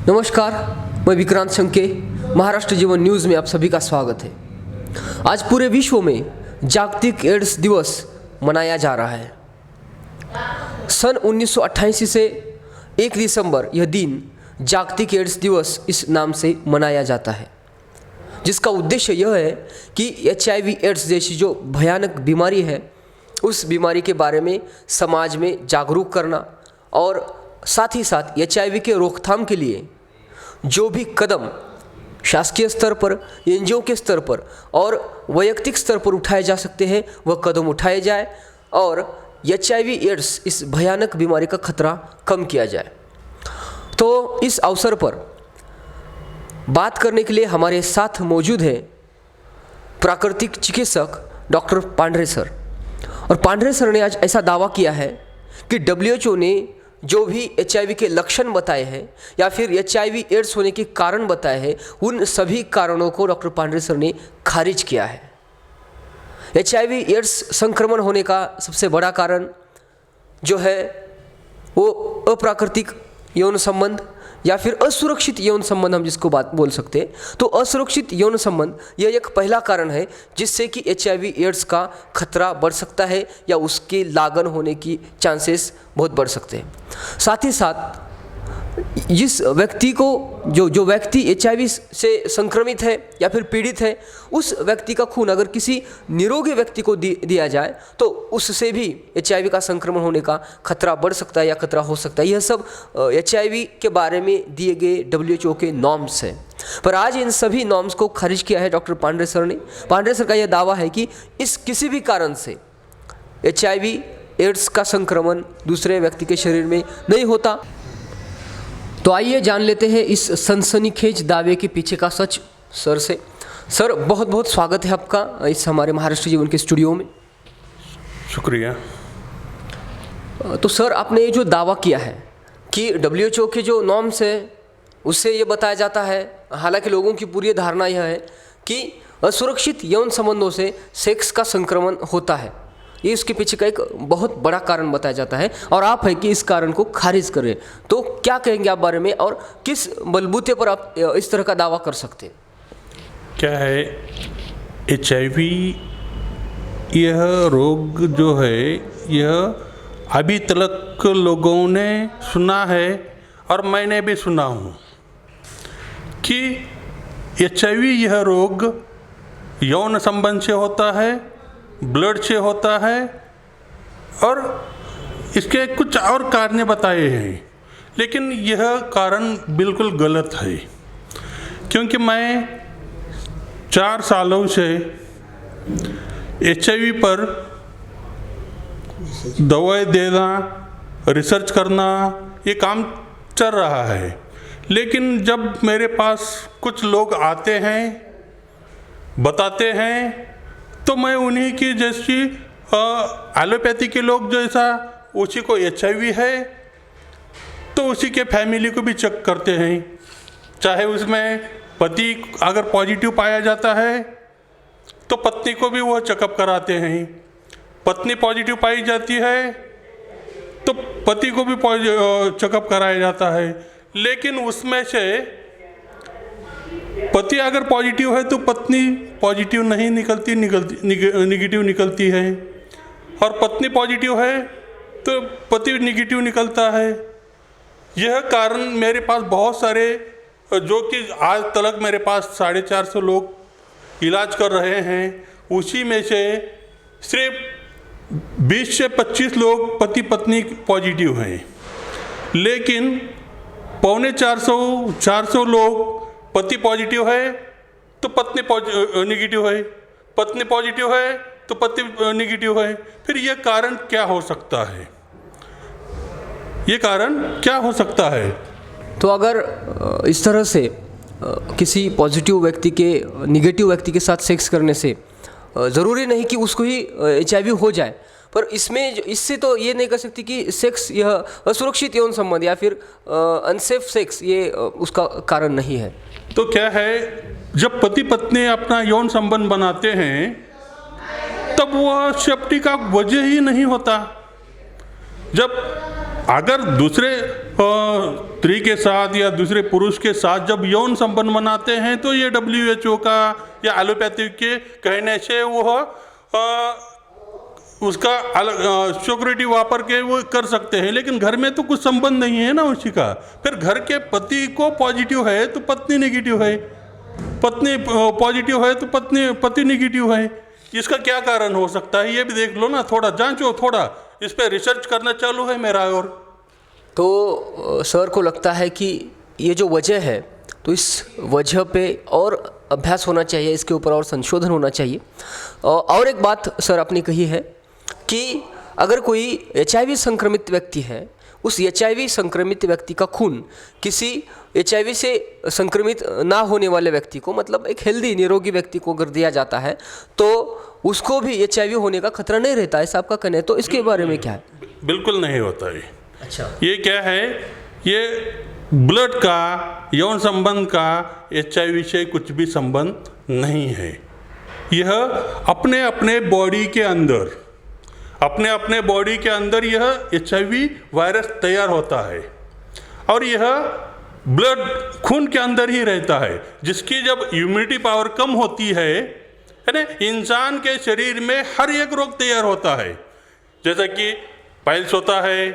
नमस्कार, मैं विक्रांत शंके। महाराष्ट्र जीवन न्यूज़ में आप सभी का स्वागत है। आज पूरे विश्व में जागतिक एड्स दिवस मनाया जा रहा है। सन 1988 से 1 दिसंबर यह दिन जागतिक एड्स दिवस इस नाम से मनाया जाता है, जिसका उद्देश्य यह है कि HIV एड्स जैसी जो भयानक बीमारी है उस बीमारी के बारे में समाज में जागरूक करना और साथ ही साथ HIV के रोकथाम के लिए जो भी कदम शासकीय स्तर पर, NGO के स्तर पर और वैयक्तिक स्तर पर उठाए जा सकते हैं वह कदम उठाए जाए और HIV एड्स इस भयानक बीमारी का खतरा कम किया जाए। तो इस अवसर पर बात करने के लिए हमारे साथ मौजूद हैं प्राकृतिक चिकित्सक डॉक्टर पांढरे सर। और पांढरे सर ने आज ऐसा दावा किया है कि WHO ने जो भी HIV के लक्षण बताए हैं या फिर HIV एड्स होने के कारण बताए हैं, उन सभी कारणों को डॉक्टर पांढरे सर ने खारिज किया है। HIV एड्स संक्रमण होने का सबसे बड़ा कारण जो है वो अप्राकृतिक यौन संबंध या फिर असुरक्षित यौन संबंध, हम जिसको बात बोल सकते हैं। तो असुरक्षित यौन संबंध यह एक पहला कारण है जिससे कि HIV एड्स का खतरा बढ़ सकता है या उसके लागन होने की चांसेस बहुत बढ़ सकते हैं। साथ ही साथ जिस व्यक्ति को जो व्यक्ति HIV से संक्रमित है या फिर पीड़ित है, उस व्यक्ति का खून अगर किसी निरोगी व्यक्ति को दिया जाए तो उससे भी HIV का संक्रमण होने का खतरा बढ़ सकता है या खतरा हो सकता है। यह सब HIV के बारे में दिए गए WHO के नॉर्म्स हैं। पर आज इन सभी नॉर्म्स को खारिज किया है डॉक्टर पांढरे सर ने। पांढरे सर का यह दावा है कि इस किसी भी कारण से HIV एड्स का संक्रमण दूसरे व्यक्ति के शरीर में नहीं होता। तो आइए जान लेते हैं इस सनसनीखेज दावे के पीछे का सच सर से। सर, बहुत बहुत स्वागत है आपका इस हमारे महाराष्ट्र जीवन के स्टूडियो में। शुक्रिया। तो सर, आपने ये जो दावा किया है कि WHO के जो नॉर्म्स है उससे ये बताया जाता है, हालांकि लोगों की पूरी धारणा यह है कि असुरक्षित यौन संबंधों से सेक्स का संक्रमण होता है, ये इसके पीछे का एक बहुत बड़ा कारण बताया जाता है और आप है कि इस कारण को खारिज करें। तो क्या कहेंगे आप बारे में और किस बलबूते पर आप इस तरह का दावा कर सकते हैं? क्या है, HIV यह रोग जो है यह अभी तक लोगों ने सुना है और मैंने भी सुना हूँ कि HIV यह रोग यौन संबंध से होता है, ब्लड से होता है और इसके कुछ और कारण बताए हैं, लेकिन यह कारण बिल्कुल गलत है। क्योंकि मैं 4 सालों से HIV पर दवाई देना, रिसर्च करना, ये काम चल रहा है। लेकिन जब मेरे पास कुछ लोग आते हैं, बताते हैं, तो मैं उन्हीं की जैसी एलोपैथी के लोग जैसा उसी को HIV है तो उसी के फैमिली को भी चेक करते हैं। चाहे उसमें पति अगर पॉजिटिव पाया जाता है तो पत्नी को भी वो चेकअप कराते हैं। पत्नी पॉजिटिव पाई जाती है तो पति को भी चेकअप कराया जाता है। लेकिन उसमें से पति अगर पॉजिटिव है तो पत्नी पॉजिटिव नहीं निगेटिव निकलती है, और पत्नी पॉजिटिव है तो पति निगेटिव निकलता है। यह कारण मेरे पास बहुत सारे, जो कि आज तक मेरे पास 450 लोग इलाज कर रहे हैं, उसी में से सिर्फ 20 से 25 लोग पति पत्नी पॉजिटिव हैं। लेकिन 450 लोग पति पॉजिटिव है तो पत्नी निगेटिव है, पत्नी पॉजिटिव है तो पति निगेटिव है। फिर यह कारण क्या हो सकता है? ये कारण क्या हो सकता है? तो अगर इस तरह से किसी पॉजिटिव व्यक्ति के निगेटिव व्यक्ति के साथ सेक्स करने से ज़रूरी नहीं कि उसको ही HIV हो जाए, पर इससे तो ये नहीं कर सकती कि सेक्स यह असुरक्षित यौन संबंध या फिर अनसेफ सेक्स ये उसका कारण नहीं है। तो क्या है, जब पति पत्नी अपना यौन संबंध बनाते हैं तब वह सेफ्टी का वजह ही नहीं होता। जब अगर दूसरे स्त्री के साथ या दूसरे पुरुष के साथ जब यौन संबंध बनाते हैं तो ये WHO का या एलोपैथी के कहने से वो उसका अलग सिक्योरिटी वापर के वो कर सकते हैं, लेकिन घर में तो कुछ संबंध नहीं है ना उसी का। फिर घर के पति को पॉजिटिव है तो पत्नी नेगेटिव है, पत्नी पॉजिटिव है तो पति नेगेटिव है। इसका क्या कारण हो सकता है ये भी देख लो ना, थोड़ा जांचो, थोड़ा इस पर रिसर्च करना चालू है मेरा। और तो सर को लगता है कि ये जो वजह है तो इस वजह पे और अभ्यास होना चाहिए, इसके ऊपर और संशोधन होना चाहिए। और एक बात सर आपने कही है कि अगर कोई HIV संक्रमित व्यक्ति है, उस HIV संक्रमित व्यक्ति का खून किसी HIV से संक्रमित ना होने वाले व्यक्ति को, मतलब एक हेल्दी निरोगी व्यक्ति को अगर दिया जाता है तो उसको भी HIV होने का खतरा नहीं रहता, ऐसा आपका कहना है। तो इसके बारे में क्या है? बिल्कुल नहीं होता है। अच्छा, ये क्या है, ये ब्लड का, यौन संबंध का HIV से कुछ भी संबंध नहीं है। यह अपने अपने बॉडी के अंदर, अपने अपने बॉडी के अंदर यह HIV वायरस तैयार होता है और यह ब्लड खून के अंदर ही रहता है, जिसकी जब इम्यूनिटी पावर कम होती है ना, इंसान के शरीर में हर एक रोग तैयार होता है। जैसा कि पाइल्स होता है,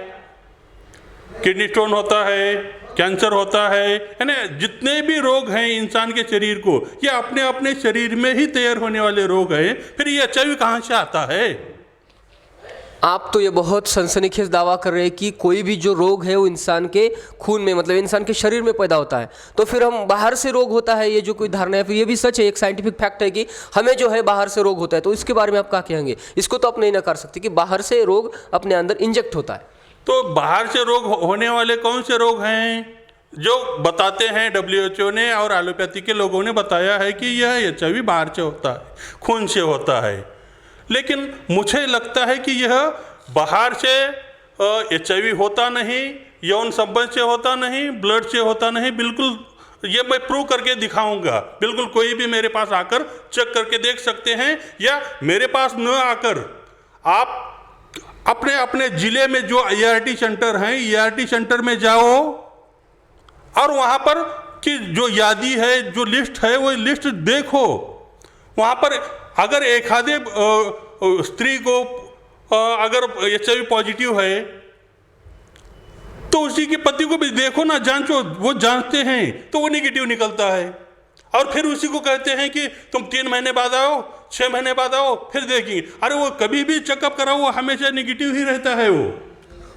किडनी स्टोन होता है, कैंसर होता है ना, जितने भी रोग हैं इंसान के शरीर को, ये अपने अपने शरीर में ही तैयार होने वाले रोग हैं। फिर ये HIV कहाँ से आता है? आप तो ये बहुत सनसनीखेज दावा कर रहे हैं कि कोई भी जो रोग है वो इंसान के खून में, मतलब इंसान के शरीर में पैदा होता है। तो फिर हम बाहर से रोग होता है, ये जो कोई धारणा है, फिर ये भी सच है, एक साइंटिफिक फैक्ट है कि हमें जो है बाहर से रोग होता है। तो इसके बारे में आप क्या कहेंगे? इसको तो आप नहीं ना कर सकते कि बाहर से रोग अपने अंदर इंजेक्ट होता है। तो बाहर से रोग होने वाले कौन से रोग हैं जो बताते हैं WHO ने और एलोपैथी के लोगों ने बताया है कि यह HIV बाहर से होता है, खून से होता है। लेकिन मुझे लगता है कि यह बाहर से HIV होता नहीं, यौन संबंध से होता नहीं, ब्लड से होता नहीं। बिल्कुल ये मैं प्रूव करके दिखाऊंगा। बिल्कुल कोई भी मेरे पास आकर चेक करके देख सकते हैं, या मेरे पास न आकर आप अपने अपने ज़िले में जो ERT सेंटर हैं, ERT सेंटर में जाओ और वहाँ पर कि जो यादी है, जो लिस्ट है, वो लिस्ट देखो। वहाँ पर अगर एक आधे स्त्री को अगर HIV पॉजिटिव है तो उसी के पति को भी देखो ना, जांचो। वो जांचते हैं तो वो नेगेटिव निकलता है और फिर उसी को कहते हैं कि तुम 3 महीने बाद आओ, 6 महीने बाद आओ, फिर देखिए। अरे वो कभी भी चेकअप कराओ, वो हमेशा नेगेटिव ही रहता है वो।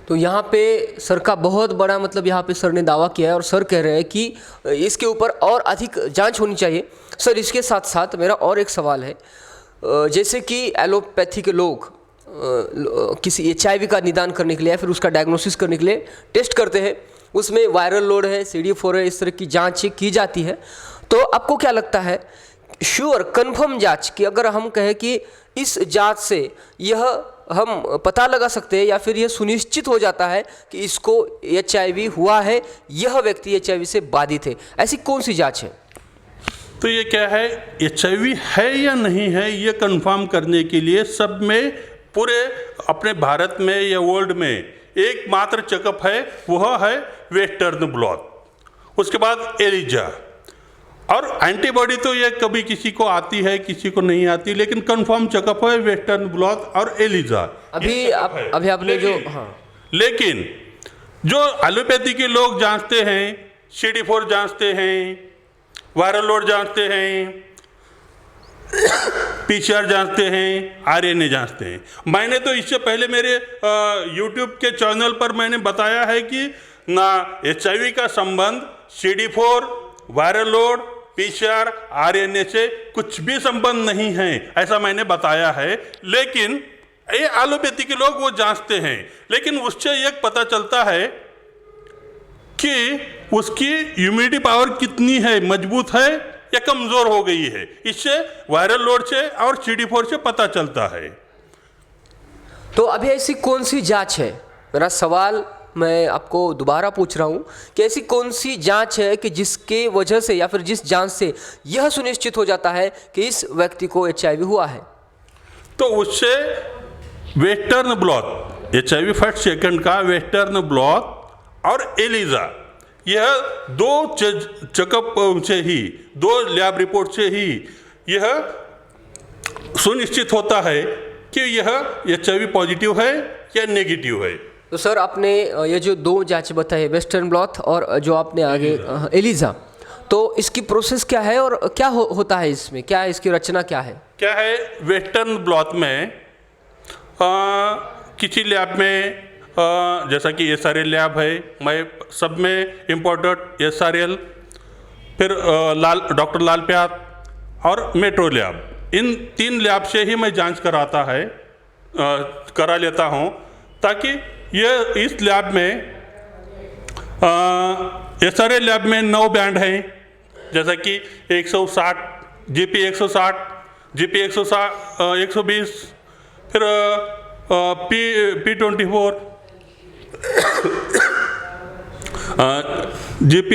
तो यहाँ पे सर का बहुत बड़ा, मतलब यहाँ पे सर ने दावा किया है और सर कह रहे हैं कि इसके ऊपर और अधिक जांच होनी चाहिए। सर इसके साथ साथ मेरा और एक सवाल है, जैसे कि एलोपैथी के लोग किसी HIV का निदान करने के लिए या फिर उसका डायग्नोसिस करने के लिए टेस्ट करते हैं, उसमें वायरल लोड है, CD4 है, इस तरह की जांच की जाती है। तो आपको क्या लगता है, श्योर कन्फर्म जांच कि अगर हम कहें कि इस जांच से यह हम पता लगा सकते हैं या फिर यह सुनिश्चित हो जाता है कि इसको HIV हुआ है, यह व्यक्ति HIV से बाधित है, ऐसी कौन सी जांच है? तो ये क्या है, HIV है या नहीं है, ये कंफर्म करने के लिए सब में, पूरे अपने भारत में या वर्ल्ड में एकमात्र चेकअप है, वह है वेस्टर्न ब्लॉट, उसके बाद एलिजा। और एंटीबॉडी तो ये कभी किसी को आती है, किसी को नहीं आती, लेकिन कंफर्म चेकअप है वेस्टर्न ब्लॉट और एलिजा। अभी आपने जो लेकिन जो एलोपैथी के लोग जांचते हैं, CD4 जांचते हैं, वायरल लोड जांचते हैं, PCR जांचते हैं, RNA जांचते हैं। मैंने तो इससे पहले मेरे YouTube के चैनल पर मैंने बताया है कि ना HIV का संबंध CD4, viral load, PCR, RNA से कुछ भी संबंध नहीं है, ऐसा मैंने बताया है। लेकिन ये एलोपैथी के लोग वो जांचते हैं, लेकिन उससे एक पता चलता है कि उसकी इम्यूनिटी पावर कितनी है, मजबूत है या कमज़ोर हो गई है। इससे वायरल लोड से और CD4 से पता चलता है। तो अभी ऐसी कौन सी जांच है, मेरा सवाल मैं आपको दोबारा पूछ रहा हूँ कि ऐसी कौन सी जांच है कि जिसके वजह से या फिर जिस जांच से यह सुनिश्चित हो जाता है कि इस व्यक्ति को HIV हुआ है? तो उससे western blot, HIV first second का वेस्टर्न ब्लॉट और एलिजा, यह दो चेकअप से ही, दो लैब रिपोर्ट से ही यह सुनिश्चित होता है कि यह HIV पॉजिटिव है या नेगेटिव है। तो सर आपने ये जो दो जांच बताई, वेस्टर्न ब्लॉट और जो आपने आगे एलिजा, तो इसकी प्रोसेस क्या है और क्या होता है इसमें, क्या है इसकी रचना क्या है? क्या है, वेस्टर्न ब्लॉट में किसी लैब में जैसा कि SRL लैब है, मैं सब में इम्पोर्टेड SRL, फिर डॉक्टर लाल प्याद और मेट्रो लैब, इन 3 लैब से ही मैं जांच करा लेता हूँ, ताकि यह इस लैब में SRL लैब में 9 बैंड हैं, जैसा कि 160, GP 160, GP 120, फिर P24, GP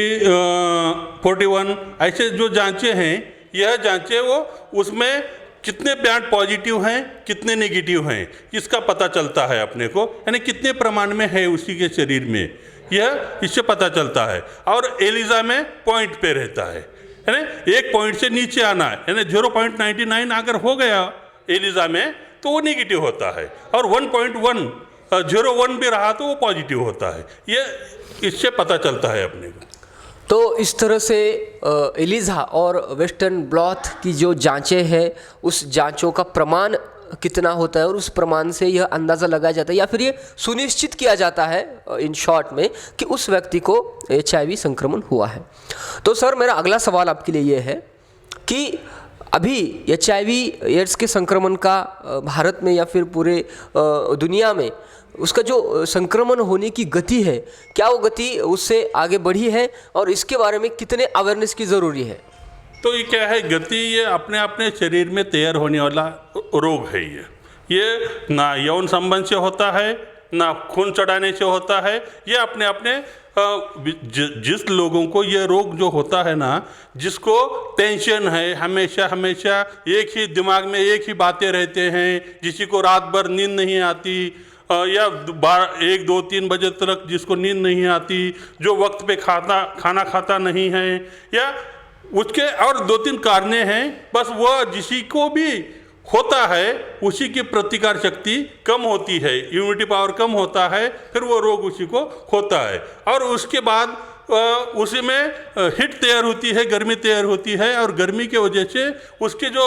41, ऐसे जो जांचें हैं, यह जांचें वो उसमें कितने बैंड पॉजिटिव हैं, कितने नेगेटिव हैं, इसका पता चलता है अपने को, यानी कितने प्रमाण में है उसी के शरीर में, यह इससे पता चलता है। और एलिजा में पॉइंट पे रहता है, यानी 1 पॉइंट से नीचे आना है, यानी 0.99 अगर हो गया एलिजा में तो वो नेगेटिव होता है, और 1.101 भी रहा तो वो पॉजिटिव होता है। ये इससे पता चलता है अपने को। तो इस तरह से एलिजा और वेस्टर्न ब्लॉट की जो जांचें हैं, उस जांचों का प्रमाण कितना होता है और उस प्रमाण से यह अंदाज़ा लगाया जाता है या फिर ये सुनिश्चित किया जाता है इन शॉर्ट में कि उस व्यक्ति को HIV संक्रमण हुआ है। तो सर मेरा अगला सवाल आपके लिए ये है कि अभी HIV एड्स के संक्रमण का भारत में या फिर पूरे दुनिया में उसका जो संक्रमण होने की गति है, क्या वो गति उससे आगे बढ़ी है और इसके बारे में कितने अवेयरनेस की ज़रूरी है? तो ये क्या है, गति ये अपने अपने शरीर में तैयार होने वाला रोग है। ये ना यौन संबंध से होता है, ना खून चढ़ाने से होता है। ये अपने अपने जिस लोगों को ये रोग जो होता है ना, जिसको टेंशन है, हमेशा हमेशा एक ही दिमाग में एक ही बातें रहते हैं, जिसी को रात भर नींद नहीं आती, या 1, 2, 3 बजे तक जिसको नींद नहीं आती, जो वक्त पे खाना खाता नहीं है, या उसके और 2-3 कारण हैं। बस वह जिसी को भी होता है उसी की प्रतिकार शक्ति कम होती है, इम्यूनिटी पावर कम होता है, फिर वो रोग उसी को होता है। और उसके बाद उसी में हीट तैयार होती है, गर्मी तैयार होती है, और गर्मी के वजह से उसके जो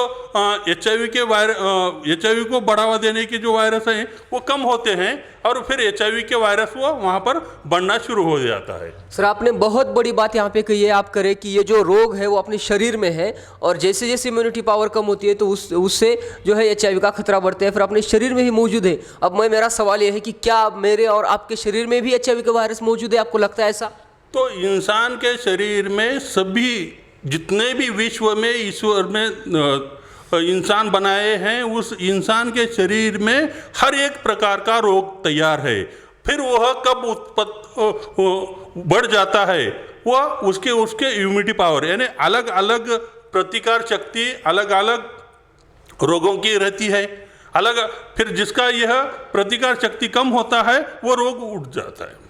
HIV को बढ़ावा देने के जो वायरस हैं वो कम होते हैं, और फिर HIV के वायरस वो वहाँ पर बढ़ना शुरू हो जाता है। सर आपने बहुत बड़ी बात यहाँ पे कही है, आप करें कि ये जो रोग है वो अपने शरीर में है, और जैसे जैसे इम्यूनिटी पावर कम होती है तो उससे जो है HIV का खतरा बढ़ता है, फिर अपने शरीर में ही मौजूद है। अब मेरा सवाल ये है कि क्या मेरे और आपके शरीर में भी HIV का वायरस मौजूद है? आपको लगता है ऐसा? तो इंसान के शरीर में सभी जितने भी विश्व में ईश्वर में इंसान बनाए हैं, उस इंसान के शरीर में हर एक प्रकार का रोग तैयार है। फिर वह कब बढ़ जाता है, वह उसके इम्यूनिटी पावर, यानी अलग अलग प्रतिकार शक्ति अलग अलग रोगों की रहती है, अलग। फिर जिसका यह प्रतिकार शक्ति कम होता है वो रोग उठ जाता है।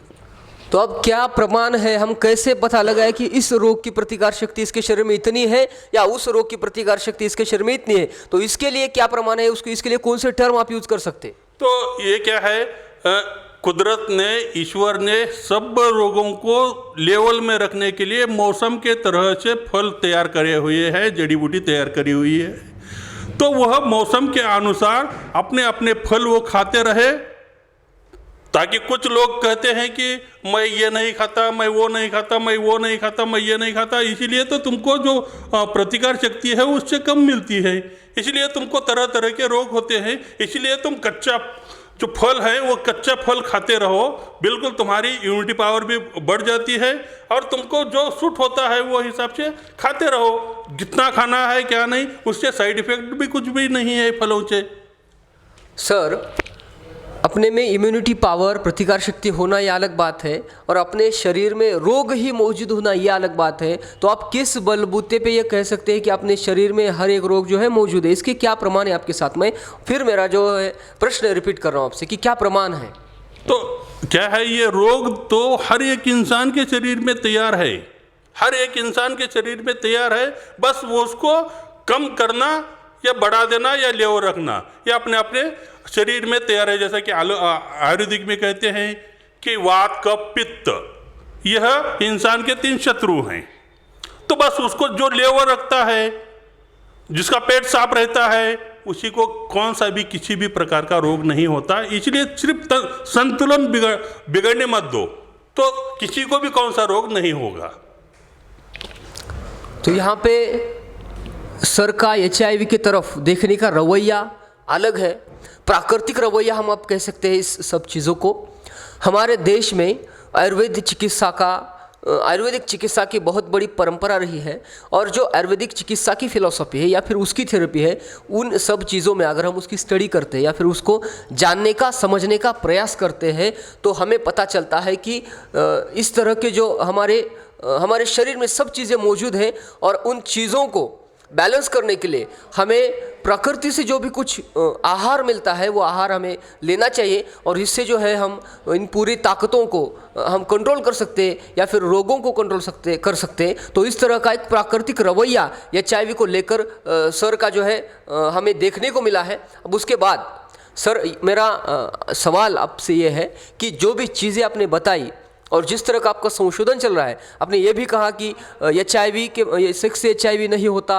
तो अब क्या प्रमाण है, हम कैसे पता लगाए कि इस रोग की प्रतिकार शक्ति इसके शरीर में इतनी है या उस रोग की प्रतिकार शक्ति इसके शरीर में इतनी है? तो इसके लिए क्या प्रमाण है, उसको इसके लिए कौन से टर्म आप यूज कर सकते? तो ये क्या है, कुदरत ने, ईश्वर ने सब रोगों को लेवल में रखने के लिए मौसम के तरह से फल तैयार करे हुए हैं, जड़ी बूटी तैयार करी हुई है। तो वह मौसम के अनुसार अपने अपने फल वो खाते रहे, ताकि कुछ लोग कहते हैं कि मैं ये नहीं खाता, मैं वो नहीं खाता, मैं वो नहीं खाता, मैं ये नहीं खाता, इसीलिए तो तुमको जो प्रतिकार शक्ति है उससे कम मिलती है, इसलिए तुमको तरह तरह के रोग होते हैं, इसलिए तुम कच्चा जो फल है वो कच्चा फल खाते रहो, बिल्कुल तुम्हारी इम्यूनिटी पावर भी बढ़ जाती है, और तुमको जो सूट होता है वो हिसाब से खाते रहो, जितना खाना है क्या नहीं, उससे साइड इफेक्ट भी कुछ भी नहीं है फलों से। सर अपने में इम्यूनिटी पावर, प्रतिकार शक्ति होना यह अलग बात है, और अपने शरीर में रोग ही मौजूद होना यह अलग बात है। तो आप किस बलबूते पे ये कह सकते हैं कि अपने शरीर में हर एक रोग जो है मौजूद है? इसके क्या प्रमाण है आपके साथ में? फिर मेरा जो है प्रश्न रिपीट कर रहा हूँ आपसे कि क्या प्रमाण है? तो क्या है, ये रोग तो हर एक इंसान के शरीर में तैयार है, हर एक इंसान के शरीर में तैयार है, बस वो उसको कम करना या बढ़ा देना या लेव रखना, या अपने अपने शरीर में तैयार है। जैसा कि आयुर्वेदिक में कहते हैं कि वात कफ पित्त, यह इंसान के 3 शत्रु हैं। तो बस उसको जो लेवर रखता है, जिसका पेट साफ रहता है, उसी को कौन सा भी किसी भी प्रकार का रोग नहीं होता। इसलिए सिर्फ संतुलन बिगड़ने मत दो, तो किसी को भी कौन सा रोग नहीं होगा। तो यहाँ पे सर का HIV की तरफ देखने का रवैया अलग है, प्राकृतिक रवैया हम आप कह सकते हैं इस सब चीज़ों को। हमारे देश में आयुर्वेदिक चिकित्सा की बहुत बड़ी परंपरा रही है, और जो आयुर्वेदिक चिकित्सा की फिलॉसफी है या फिर उसकी थेरेपी है, उन सब चीज़ों में अगर हम उसकी स्टडी करते हैं या फिर उसको जानने का समझने का प्रयास करते हैं, तो हमें पता चलता है कि इस तरह के जो हमारे शरीर में सब चीज़ें मौजूद हैं, और उन चीज़ों को बैलेंस करने के लिए हमें प्रकृति से जो भी कुछ आहार मिलता है वो आहार हमें लेना चाहिए, और इससे जो है हम इन पूरी ताकतों को हम कंट्रोल कर सकते हैं या फिर रोगों को कंट्रोल कर सकते हैं। तो इस तरह का एक प्राकृतिक रवैया HIV को लेकर सर का जो है हमें देखने को मिला है। अब उसके बाद सर मेरा सवाल आपसे ये है कि जो भी चीज़ें आपने बताई और जिस तरह का आपका संशोधन चल रहा है, आपने ये भी कहा कि HIV के सेक्स से HIV नहीं होता,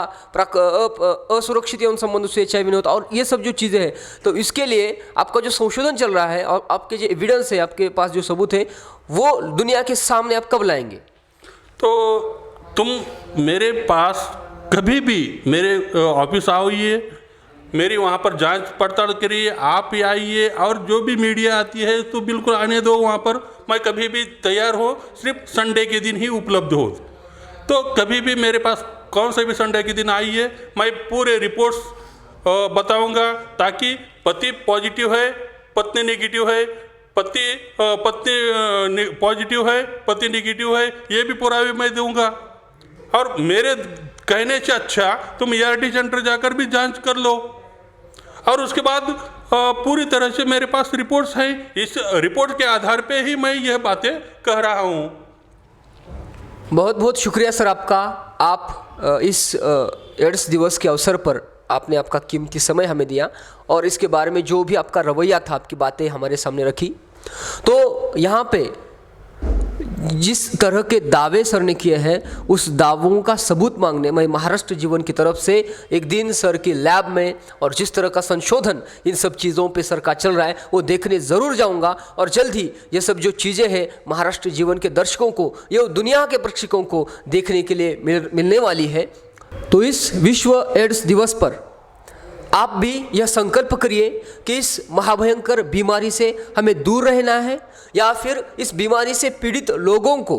असुरक्षित यौन संबंधों से HIV नहीं होता, और ये सब जो चीज़ें हैं, तो इसके लिए आपका जो संशोधन चल रहा है और आपके जो एविडेंस है, आपके पास जो सबूत है, वो दुनिया के सामने आप कब लाएंगे? तो तुम मेरे पास कभी भी मेरे ऑफिस आओइए, मेरी वहाँ पर जांच पड़ताल करिए, आप ही आइए, और जो भी मीडिया आती है तो बिल्कुल आने दो वहाँ पर। मैं कभी भी तैयार हो, सिर्फ संडे के दिन ही उपलब्ध हो। तो कभी भी मेरे पास कौन से भी संडे के दिन आइए, मैं पूरे रिपोर्ट्स बताऊँगा, ताकि पति पॉजिटिव है, पत्नी नेगेटिव है, पत्नी पॉजिटिव है, पति नेगेटिव है, ये भी पूरा भी मैं दूँगा। और मेरे कहने से अच्छा तुम ERT सेंटर जाकर भी जांच कर लो, और उसके बाद पूरी तरह से मेरे पास रिपोर्ट्स हैं। इस रिपोर्ट के आधार पे ही मैं यह बातें कह रहा हूँ। बहुत बहुत शुक्रिया सर आपका। आप इस एड्स दिवस के अवसर पर आपने आपका कीमती समय हमें दिया, और इसके बारे में जो भी आपका रवैया था, आपकी बातें हमारे सामने रखी। तो यहाँ पे जिस तरह के दावे सर ने किए हैं, उस दावों का सबूत मांगने मैं महाराष्ट्र जीवन की तरफ से एक दिन सर की लैब में, और जिस तरह का संशोधन इन सब चीज़ों पे सर का चल रहा है, वो देखने ज़रूर जाऊंगा। और जल्द ही ये सब जो चीज़ें हैं महाराष्ट्र जीवन के दर्शकों को, ये दुनिया के प्रेक्षकों को देखने के लिए मिलने वाली है। तो इस विश्व एड्स दिवस पर आप भी यह संकल्प करिए कि इस महाभयंकर बीमारी से हमें दूर रहना है, या फिर इस बीमारी से पीड़ित लोगों को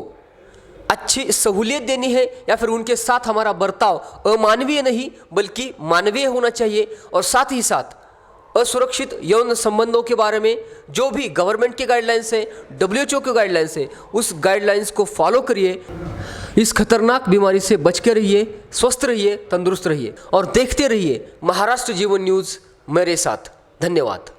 अच्छी सहूलियत देनी है, या फिर उनके साथ हमारा बर्ताव अमानवीय नहीं बल्कि मानवीय होना चाहिए। और साथ ही साथ असुरक्षित यौन संबंधों के बारे में जो भी गवर्नमेंट के गाइडलाइंस है, WHO के गाइडलाइंस है, उस गाइडलाइंस को फॉलो करिए। इस खतरनाक बीमारी से बच के रहिए, स्वस्थ रहिए, तंदुरुस्त रहिए, और देखते रहिए महाराष्ट्र जीवन न्यूज़ मेरे साथ। धन्यवाद।